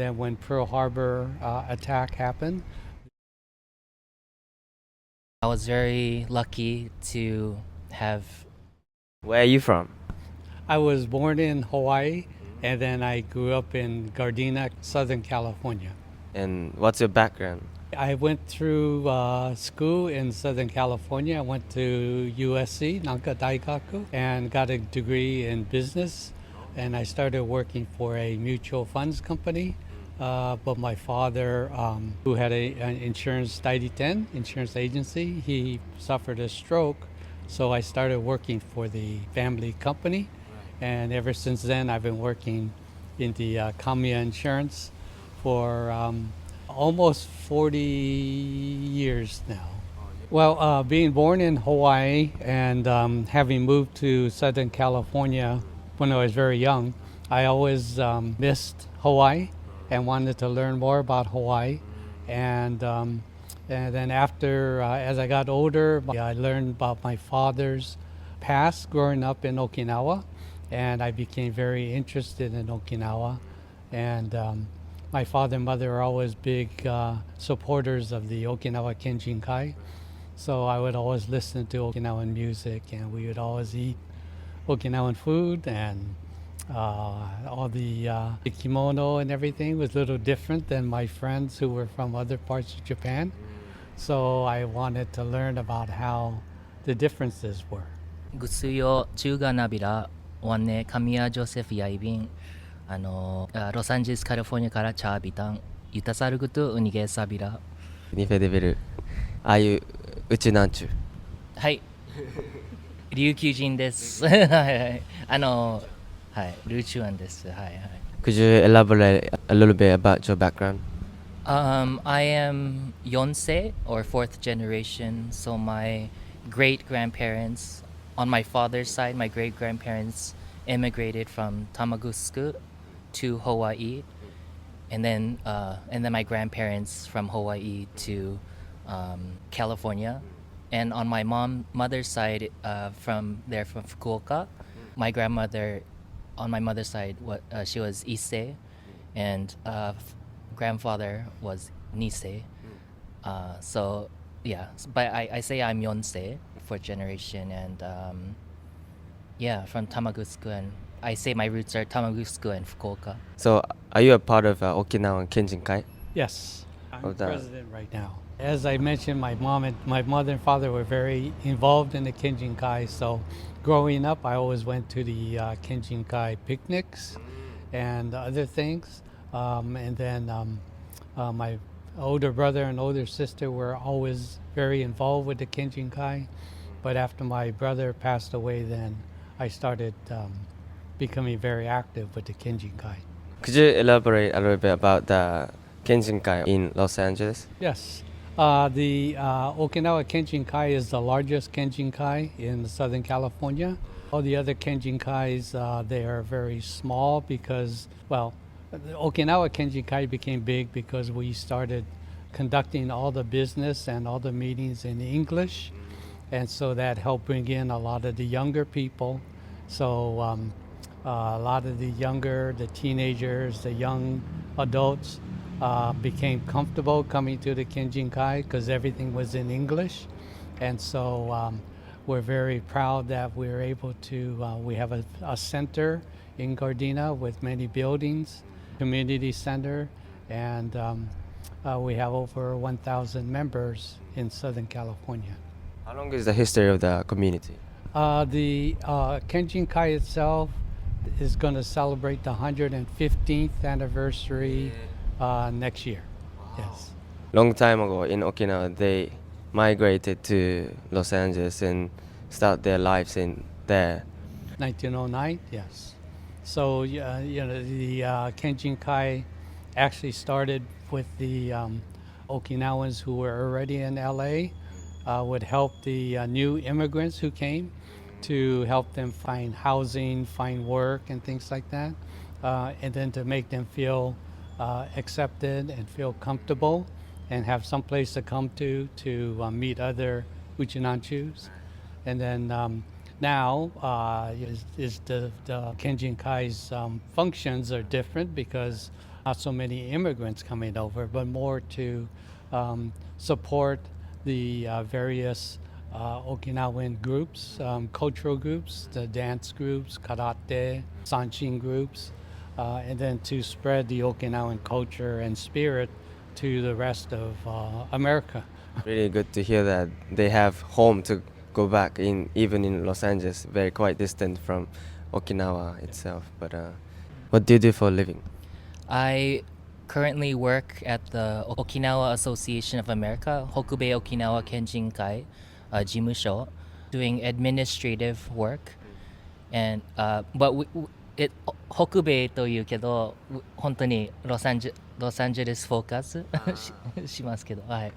Then when Pearl Harbor attack happened, I was very lucky to have. Where are you from? I was born in Hawaii, and then I grew up in Gardena, Southern California. And what's your background? I went through school in Southern California. I went to USC, Nanka Daikaku, and got a degree in business. And I started working for a mutual funds company. But my father, who had an insurance insurance agency, he suffered a stroke. So I started working for the family company. And ever since then, I've been working in the Kamiya insurance for almost 40 years now. Well, being born in Hawaii and having moved to Southern California when I was very young, I always missed Hawaii and wanted to learn more about Hawaii. And then after, as I got older, I learned about my father's past growing up in Okinawa, and I became very interested in Okinawa. And my father and mother are always big supporters of the Okinawan Kenin Kai. So I would always listen to Okinawan music, and we would always eat Okinawan food, and all the kimono and everything was a little different than my friends who were from other parts of Japan. So I wanted to learn about how the differences were. Gusuyo Chuga Nabira, One Kamiya Joseph Yaibin, Los Angeles, California からチャービタン、ユタサルグトウニゲサビラ。ニフェデベル。ああいうuchinaanchu。はい。琉球人です。はい。はい。ルーチュアンです。はいはい。Could you elaborate a little bit about your background? I am Yonsei, or fourth generation, so my great-grandparents, on my father's side, my great-grandparents immigrated from Tamagusuku to Hawaii, and then my grandparents from Hawaii to California. And on my mother's side, from Fukuoka, my grandmother, on my mother's side, she was Issei, and grandfather was Nisei. So yeah, but I say I'm Yonsei, fourth generation, and yeah, from Tamagusuku, and I say my roots are Tamagusuku and Fukuoka. So are you a part of Okinawan Kenin Kai? Yes, I'm president right now. As I mentioned, my mother and father were very involved in the Kenin Kai. So growing up, I always went to the Kenin Kai picnics and other things. And then my older brother and older sister were always very involved with the Kenin Kai. But after my brother passed away, then I started becoming very active with the Kenin Kai. Could you elaborate a little bit about the Kenin Kai in Los Angeles? Yes. The Okinawan Kenin Kai is the largest Kenin Kai in Southern California. All the other Kenin Kais, they are very small because, well, the Okinawa Kenin Kai became big because we started conducting all the business and all the meetings in English. And so that helped bring in a lot of the younger people. So a lot of the teenagers, the young adults, became comfortable coming to the Kenin Kai because everything was in English. And so we're very proud that we're able to, we have a center in Gardena with many buildings, community center, and we have over 1,000 members in Southern California. How long is the history of the community? The Kenin Kai itself is going to celebrate the 115th anniversary next year. Yes. Long time ago in Okinawa, they migrated to Los Angeles and start their lives in there. 1909, yes. So the Kenin Kai actually started with the Okinawans who were already in LA, would help the new immigrants who came to help them find housing, find work, and things like that, and then to make them feel accepted and feel comfortable and have some place to come to meet other uchinaanchus. And then now the Kenin Kai's functions are different because not so many immigrants coming over, but more to support the various Okinawan groups, cultural groups, the dance groups, karate, sanshin groups, and then to spread the Okinawan culture and spirit to the rest of America. Really good to hear that they have home to go back in, even in Los Angeles, very quite distant from Okinawa itself. But what do you do for a living? I currently work at the Okinawa Association of America, Hokubei Okinawan Kenin Kai, 事務所, doing administrative work. And but it 北米というけど本当にロサンゼルスフォーカスしますけど、はい。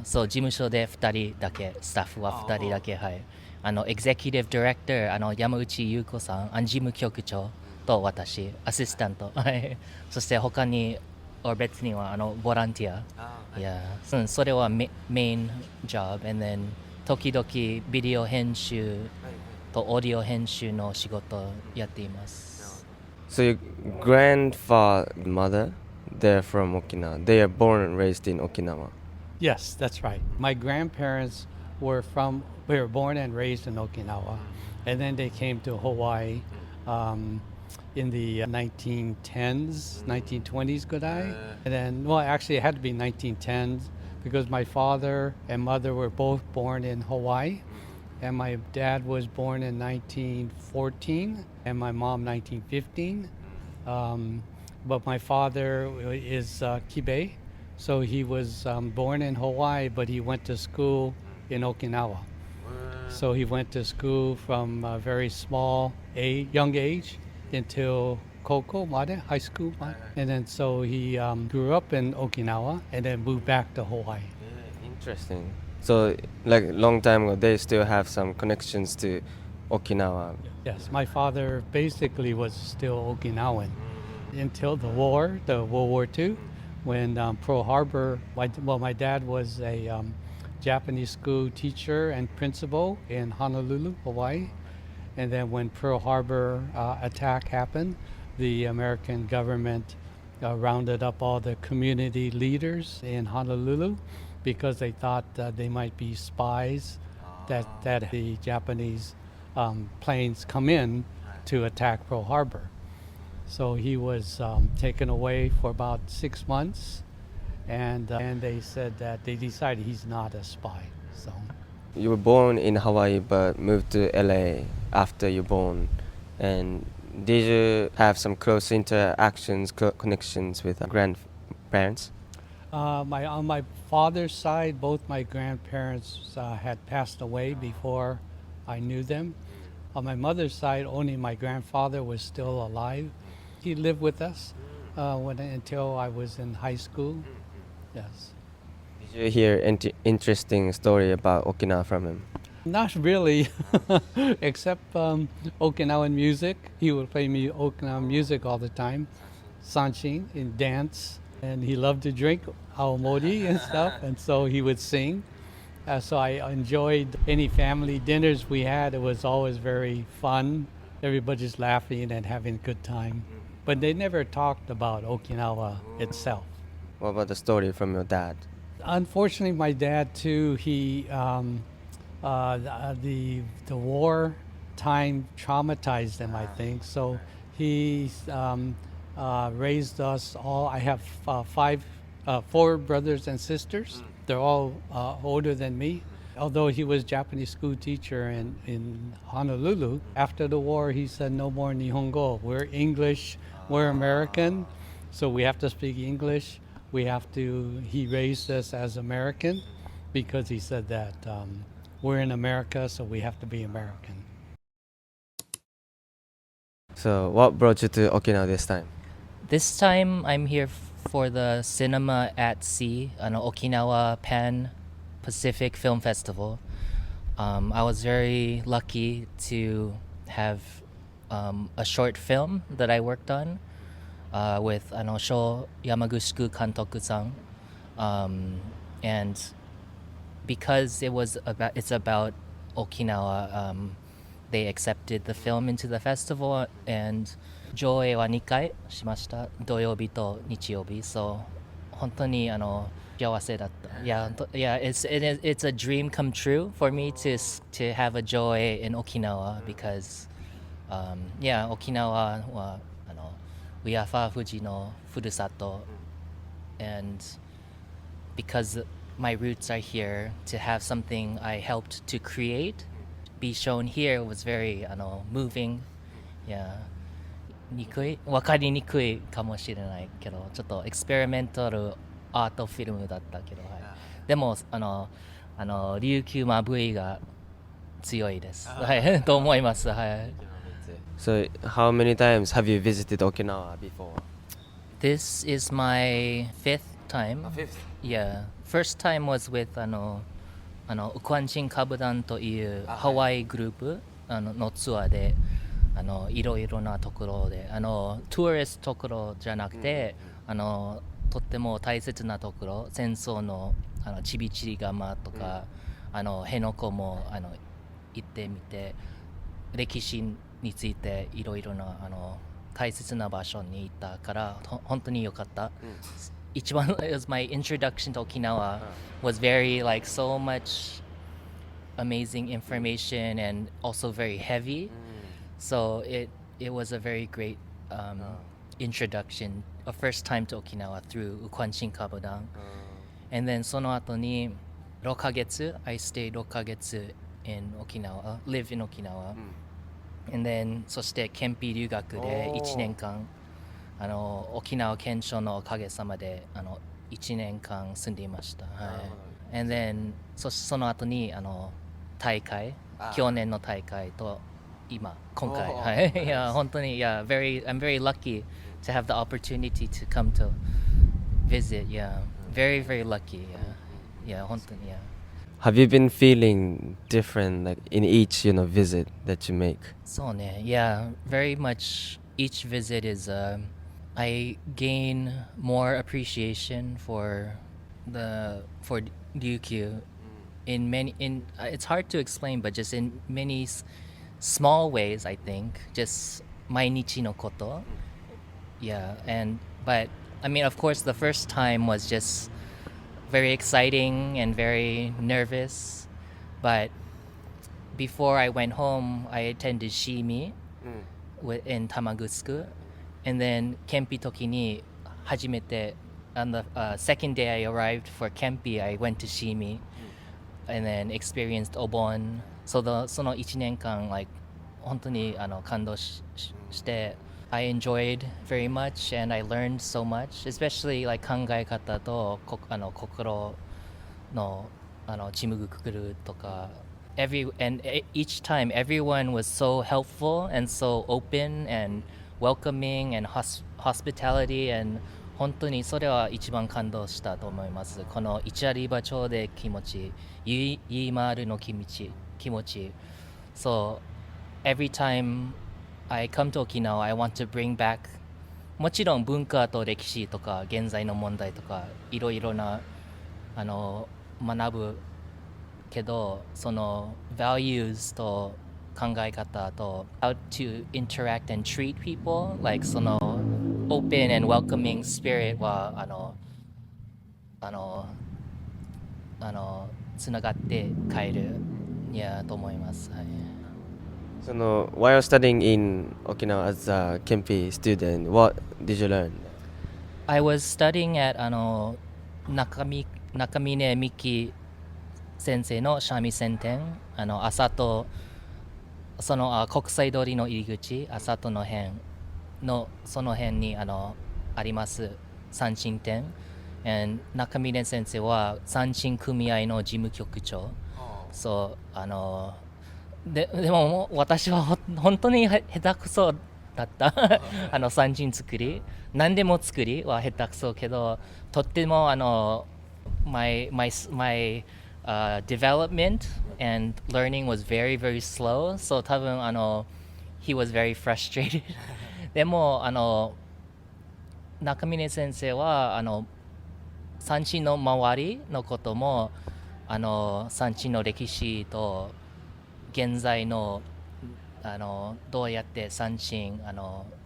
そう事務所で2人だけ、スタッフは2人だけ、はい。エグゼキティブディレクター山内優子さん、事務局長と私、アシスタント、はい。そして他に別にはボランティア、いや、それはメインジョブ、and then 時々ビデオ編集とオーディオ編集の仕事やっています。So your grandfather, mother, they're from Okinawa. They are born and raised in Okinawa. Yes, that's right. My grandparents were born and raised in Okinawa, and then they came to Hawaii in the 1910s, 1920s, Godai. And then, well, actually it had to be 1910s because my father and mother were both born in Hawaii. And my dad was born in 1914 and my mom 1915. But my father is Kibe, so he was born in Hawaii, but he went to school in Okinawa. So he went to school from a very young age until Koko Made, high school. And then so he grew up in Okinawa and then moved back to Hawaii. Interesting. So, like long time ago, they still have some connections to Okinawa. Yes, my father basically was still Okinawan until the war, the World War II, when Pearl Harbor. My dad was a Japanese school teacher and principal in Honolulu, Hawaii, and then when Pearl Harbor attack happened, the American government rounded up all the community leaders in Honolulu, because they thought they might be spies that the Japanese planes come in to attack Pearl Harbor. So he was taken away for about 6 months, and they said that they decided he's not a spy. So You were born in Hawaii but moved to LA after you're born. And did you have some close interactions, connections with grandparents? on my father's side, both my grandparents had passed away before I knew them. On my mother's side, only my grandfather was still alive. He lived with us until I was in high school. Yes. Did you hear interesting story about Okinawa from him? Not really, except Okinawan music. He would play me Okinawan music all the time, sanshin, in dance. And he loved to drink aomori and stuff, and so he would sing. So I enjoyed any family dinners we had. It was always very fun. Everybody's laughing and having a good time. But they never talked about Okinawa itself. What about the story from your dad? Unfortunately, my dad too, he the war time traumatized him, I think. So he raised us all. I have four brothers and sisters. They're all older than me. Although he was Japanese school teacher in Honolulu, after the war he said no more Nihongo. We're English, we're American, so we have to speak English. He raised us as American because he said that we're in America, so we have to be American. So what brought you to Okinawa this time? This time I'm here for the Cinema at Sea, an Okinawa Pan Pacific Film Festival. I was very lucky to have a short film that I worked on with Sho Yamagushiku Kantoku-san, and because it's about Okinawa, they accepted the film into the festival, and 上映は2回しました。土曜日と日曜日。そう、本当に幸せだった。Yeah, it's a dream come true for me to have a joy in Okinawa because, yeah, 沖縄はウヤファーフジのふるさと and because my roots are here, to have something I helped to create be shown here was very moving. Yeah. わかりにくいかもしれないけど、ちょっとエクスペリメンタルアートフィルムだったけど、はい、でも琉球まぶいが強いです、はい、と思います、はい。So, how many times have you visited Okinawa before? This is my fifth time. Fifth? Yeah. First time was with ウクワンチンカブダンというハワイグループのツアーでいろいろなところでトゥーリストところじゃなくて、とっても大切なところ、戦争のちびちり釜とか、辺野古も行ってみて、歴史についていろいろな大切な場所に行ったから本当に良かった。一番 it was my introduction to Okinawa was very like so much amazing information and also very heavy. So it was a very great introduction, a first time to Okinawa through Ukwanshin Kabudan. And then その後に6ヶ月 I stayed 6ヶ月 in Okinawa, live in Okinawa. And then そして憲兵留学で1年間沖縄県庁のおかげさまで1年間住んでいました、はい。And then その後に大会、去年の大会と今回、はい。いや本当にI'm very lucky to have the opportunity to come to visit. Yeah, very lucky. Yeah, 本当にHave you been feeling different like in each visit that you make? そうね、yeah, very much. Each visit is I gain more appreciation for Ryukyu in it's hard to explain, but just in many small ways, I think. Just 毎日のこと。Yeah, but I mean, of course, the first time was just very exciting and very nervous. But before I went home, I attended Shimi in Tamagutsuku. And then Kempi toki ni hajimete, on the second day I arrived for Kempi, I went to Shimi and then experienced Obon. So その1年間 like 本当に感動して I enjoyed very much and I learned so much, especially like 考え方と心のちむぐくるとかand each time everyone was so helpful and so open and welcoming and hospitality, and 本当にそれは一番感動したと思います。この市有場町で気持ち、ゆいまるの気持ち。So every time I come to Okinawa, I want to bring back もちろん文化と歴史とか現在の問題とかいろいろな学ぶけど、その values と考え方と how to interact and treat people, like その open and welcoming spirit はつながって帰ると思います。はい。So, while studying in Okinawa as a Kempi student, what did you learn? I was studying at 中峰美希先生の三味線店、朝とその国際通りの入り口、朝との辺のその辺にあります三振店。And 中峰先生は三振組合の事務局長。そうでも私は本当に下手くそだった三振作り、何でも作りは下手くそけど、とってもmy development and learning was very slow. So 多分he was very frustrated. でも中峰先生は三振の周りのことも三振の歴史と現在のどうやって三振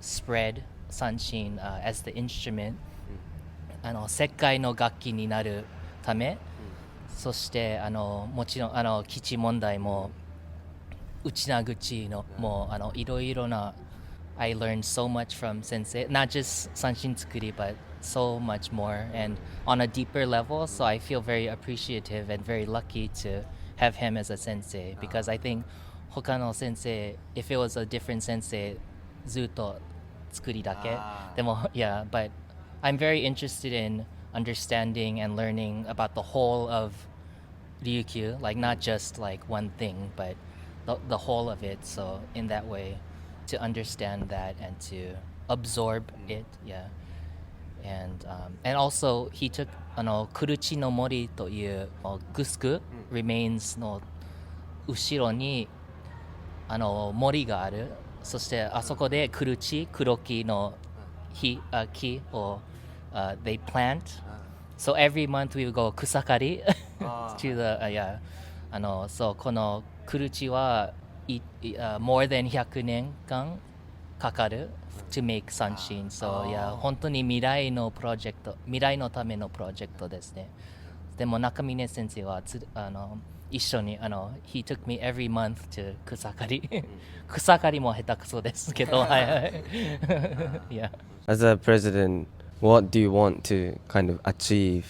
spread 三振、as the instrument 世界の楽器になるため、そしてもちろん基地問題もUchinaaguchiのもういろいろな I learned so much from sensei, not just sanshin tsukuri, but so much more and on a deeper level. So I feel very appreciative and very lucky to have him as a sensei, because I think hoka no sensei, if it was a different sensei, ずっと作りだけ。でも yeah, but I'm very interested in understanding and learning about the whole of Ryukyu, like not just like one thing, but the whole of it. So in that way, to understand that and to absorb it, yeah. And also he took Kuruchi no Mori というグスク remains の後ろに森がある。そしてあそこで黒木の木をthey plant. So every month we would go 草刈り to the yeah. そうこの黒木はmore than 100年間かかる to make sunshine. So yeah, 本当に未来のためのプロジェクトですね。でも中峰先生は一緒にhe took me every month to 草刈り草刈りも下手くそですけどはいはい yeah. As a president, what do you want to kind of achieve?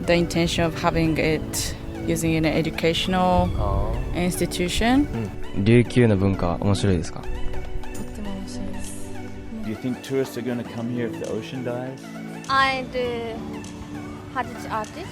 The intention of having it using in an educational institution. 琉球の文化面白いですか？とっても面白いです。 Do you think tourists are going to come here if the ocean dies? And heritage artists.